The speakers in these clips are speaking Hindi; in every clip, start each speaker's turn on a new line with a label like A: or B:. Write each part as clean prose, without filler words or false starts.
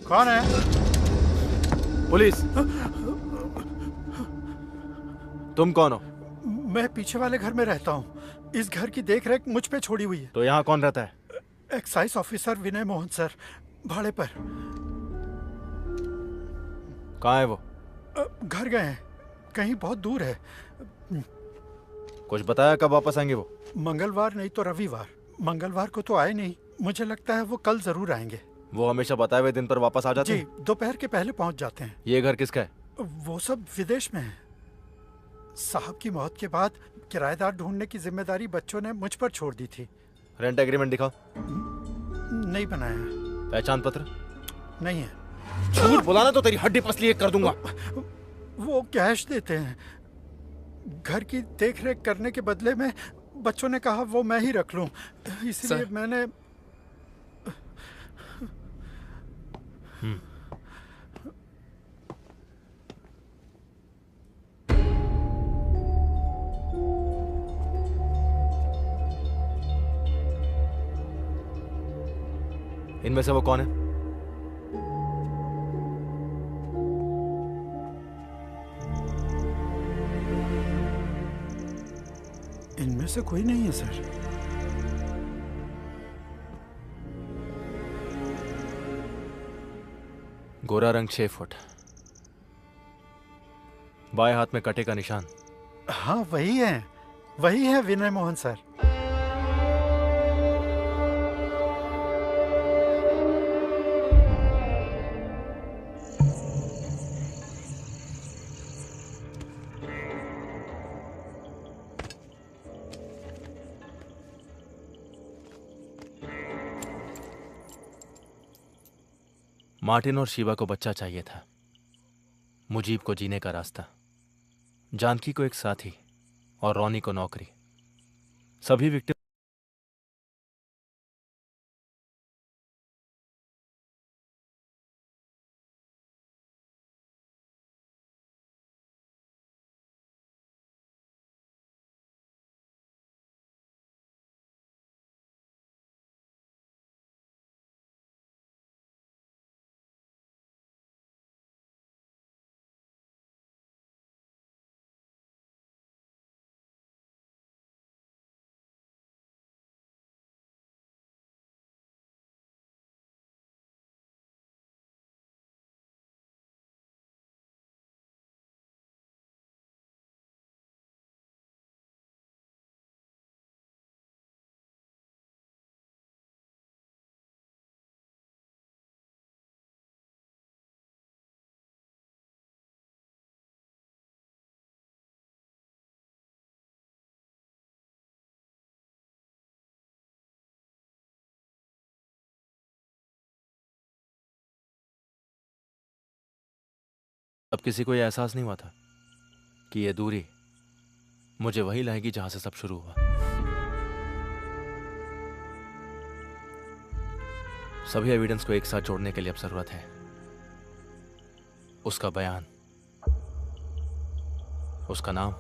A: कौन है?
B: पुलिस। तुम कौन हो?
A: मैं पीछे वाले घर में रहता हूँ। इस घर की देखरेख मुझ पे छोड़ी हुई है।
B: तो यहाँ कौन रहता है?
A: एक्साइज ऑफिसर विनय मोहन सर, भाड़े पर।
B: कहाँ है वो?
A: घर गए हैं, कहीं बहुत दूर है।
B: कुछ बताया कब वापस आएंगे वो?
A: मंगलवार नहीं तो रविवार। मंगलवार को तो आए नहीं, मुझे लगता है वो कल जरूर आएंगे।
B: वो हमेशा बताए हुए दिन पर वापस आ जाते
A: जी,
B: हैं?
A: दोपहर के पहले पहुंच जाते हैं।
B: ये घर किसका है?
A: वो सब विदेश में है। साहब की मौत के बाद किराएदार ढूंढने की जिम्मेदारी बच्चों ने मुझ पर छोड़ दी थी।
B: रेंट एग्रीमेंट दिखाओ।
A: नहीं बनाया।
B: पहचान पत्र?
A: नहीं है।
B: झूठ बोला ना तो तेरी हड्डी पसली एक कर दूंगा।
A: वो कैश देते हैं। घर की देखरेख करने के बदले में बच्चों ने कहा वो मैं ही रख लूं, इसलिए मैंने।
B: इनमें से वो कौन है?
A: इनमें से कोई नहीं है सर।
B: गोरा रंग 6 फुट, बाएं हाथ में कटे का निशान।
A: हाँ वही है विनय मोहन सर।
B: मार्टिन और शिवा को बच्चा चाहिए था, मुजीब को जीने का रास्ता, जानकी को एक साथी और रॉनी को नौकरी। सभी विक्टिम अब किसी को यह एहसास नहीं हुआ था कि यह दूरी मुझे वही लाएगी जहां से सब शुरू हुआ। सभी एविडेंस को एक साथ जोड़ने के लिए अब जरूरत है उसका बयान, उसका नाम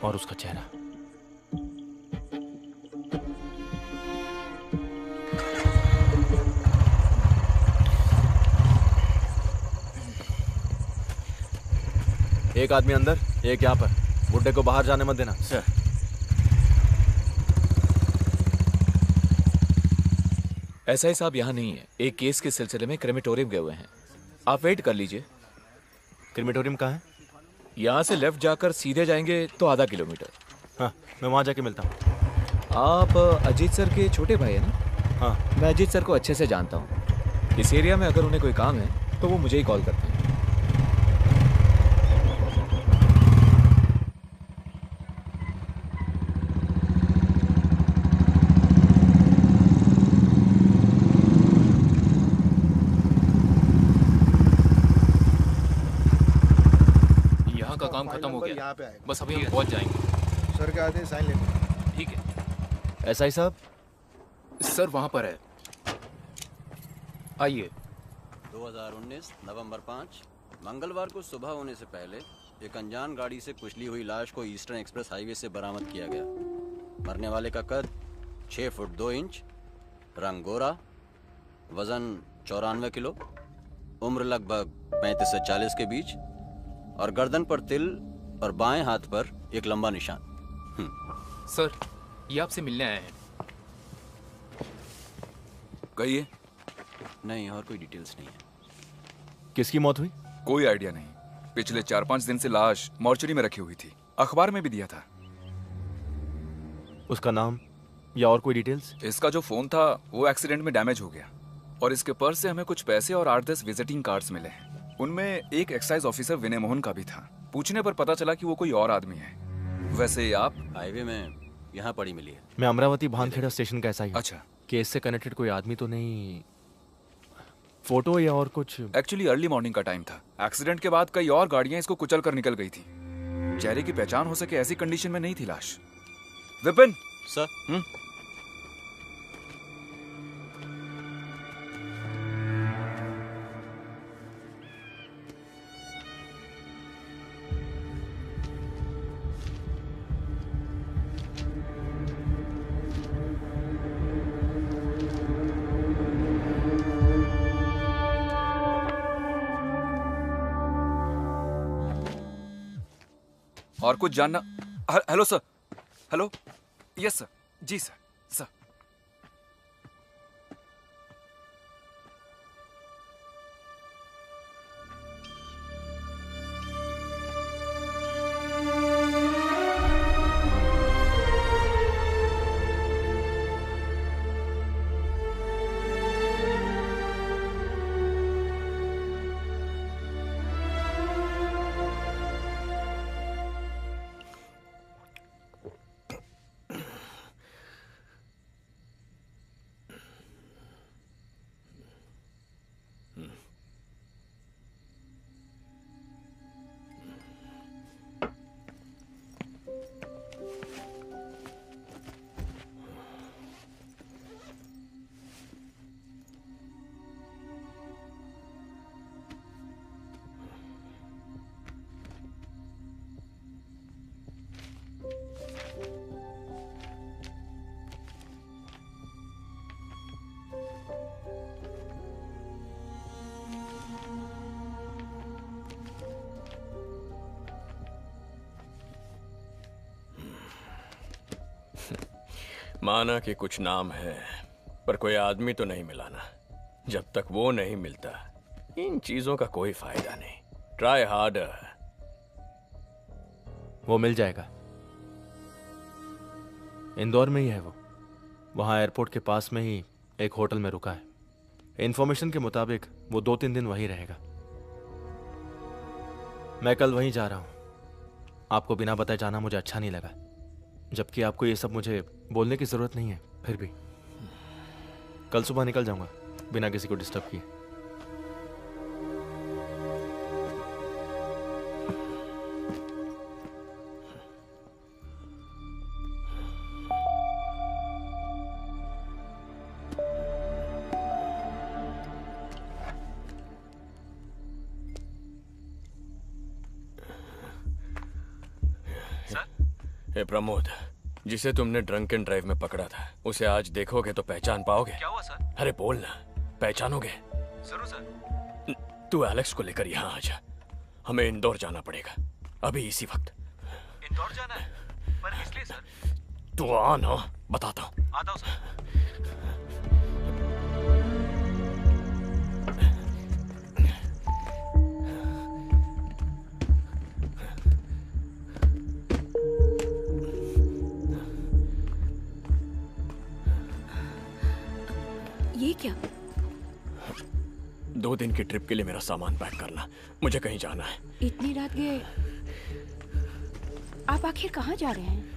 B: और उसका चेहरा। एक आदमी अंदर, एक यहां पर। बुड्ढे को बाहर जाने मत देना।
C: सर। एसआई साहब यहाँ नहीं है, एक केस के सिलसिले में क्रेमेटोरियम गए हुए हैं। आप वेट कर लीजिए।
B: क्रेमेटोरियम कहाँ है?
C: यहाँ से लेफ्ट जाकर सीधे जाएंगे तो आधा किलोमीटर।
B: हाँ, मैं वहां जाके मिलता हूँ।
C: आप अजीत सर के छोटे भाई है ना?
B: हाँ।
C: मैं अजीत सर को अच्छे से जानता हूँ। इस एरिया में अगर उन्हें कोई काम है तो वो मुझे ही कॉल करते हैं।
D: काम खत्म हो गया, बस अभी हम पहुंच जाएंगे।
E: सर के आदेश साइन लेंगे।
D: ठीक है।
B: एसआई साहब?
D: सर वहां पर है, आइए।
F: 2019 नवंबर 5 मंगलवार को सुबह होने से पहले एक अनजान गाड़ी से कुचली हुई लाश को ईस्टर्न एक्सप्रेस हाईवे से बरामद किया गया। मरने वाले का कद 6 फुट 2 इंच, रंग गोरा, वजन 94 किलो, उम्र लगभग 35 से 40 के बीच, और गर्दन पर तिल और बाएं हाथ पर एक लंबा निशान।
D: सर, ये आपसे मिलने आए हैं।
E: कहिए।
F: नहीं, और कोई डिटेल्स नहीं है।
B: किसकी मौत हुई?
E: कोई आइडिया नहीं। पिछले 4-5 दिन से लाश मॉर्चरी में रखी हुई थी, अखबार में भी दिया था।
B: उसका नाम या और कोई डिटेल्स?
E: इसका जो फोन था वो एक्सीडेंट में डैमेज हो गया, और इसके पर्स से हमें कुछ पैसे और 8-10 विजिटिंग कार्ड्स मिले हैं। उनमें एक एक्साइज ऑफिसर विनय मोहन का भी था। पूछने पर पता चला कि वो कोई और आदमी है। वैसे आप?
F: हाईवे में यहाँ पड़ी मिली है।
B: मैं अमरावती भानखेड़ा स्टेशन का एसआई हूं।
E: अच्छा।
B: केस से कनेक्टेड कोई आदमी तो नहीं? फोटो या और कुछ?
E: एक्चुअली अर्ली मॉर्निंग का टाइम था। एक्सीडेंट के बाद कई और गाड़ियां इसको कुचल कर निकल गई थी। चेहरे की पहचान हो सके ऐसी कंडीशन में नहीं थी लाश। विपिन
F: सर।
E: और कुछ जानना? Hello sir. Hello. Yes sir. जी सर। सर।
G: माना कि कुछ नाम है, पर कोई आदमी तो नहीं मिला ना। जब तक वो नहीं मिलता इन चीजों का कोई फायदा नहीं। Try harder.
B: वो मिल जाएगा। इंदौर में ही है वो। वहां एयरपोर्ट के पास में ही एक होटल में रुका है। इंफॉर्मेशन के मुताबिक वो 2-3 दिन वहीं रहेगा। मैं कल वहीं जा रहा हूं। आपको बिना बताए जाना मुझे अच्छा नहीं लगा, जबकि आपको ये सब मुझे बोलने की जरूरत नहीं है। फिर भी कल सुबह निकल जाऊंगा बिना किसी को डिस्टर्ब किए।
G: हे प्रमोद, जिसे तुमने ड्रंक एंड ड्राइव में पकड़ा था, उसे आज देखोगे तो पहचान पाओगे?
H: क्या हुआ सर?
G: अरे बोल ना, पहचानोगे?
H: जरूर सर।
G: तू एलेक्स को लेकर यहाँ आ जा। हमें इंदौर जाना पड़ेगा अभी इसी वक्त।
H: इंदौर जाना है? पर किस लिए सर?
G: तू आ ना, बताता हूँ।
H: आता हूँ सर।
I: ये क्या?
G: 2 दिन की ट्रिप के लिए मेरा सामान पैक करना, मुझे कहीं जाना है।
I: इतनी रात गए? आप आखिर कहाँ जा रहे हैं?